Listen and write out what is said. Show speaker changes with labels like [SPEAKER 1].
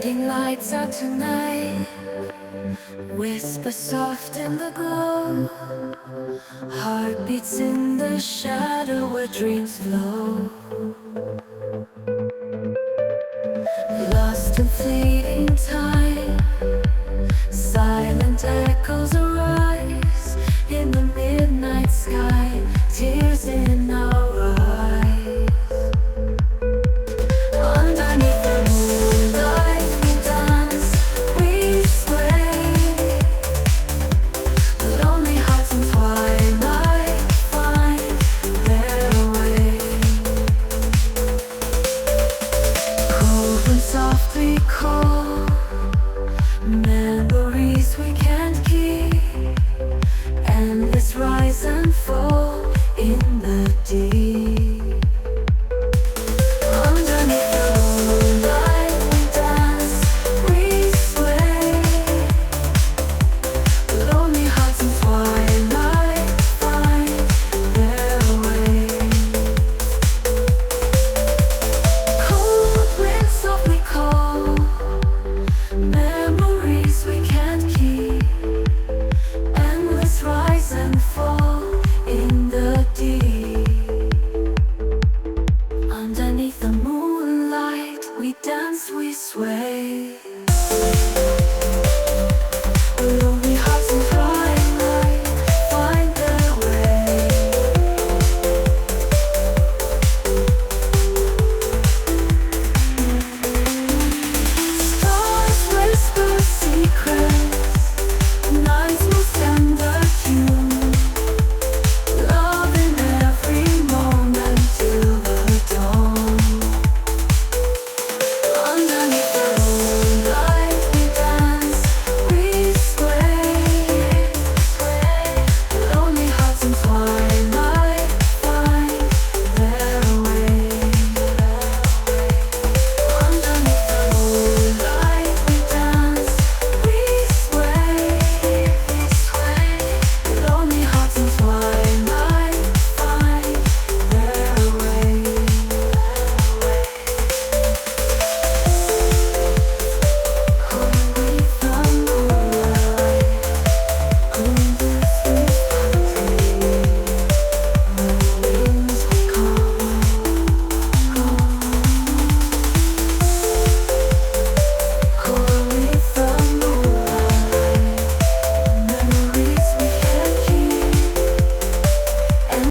[SPEAKER 1] fading lights out tonight, whisper soft in the glow. Heartbeats in the shadow where dreams flow. Lost in fleeting time, silent echoes arise in the midnight sky, tears in our eyes. Underneath the moonlight we dance, we sway. Lonely hearts in twilight find their way. Cold and softly call, memories we can't keep. Endless rise and fall in the deep. Underneath the moonlight we dance, we sway. Lonely hearts in twilight find their way. Cold wind softly call, memories we can't keep. Endless rise and fall in the deep. Underneath the moonlight we dance, we sway.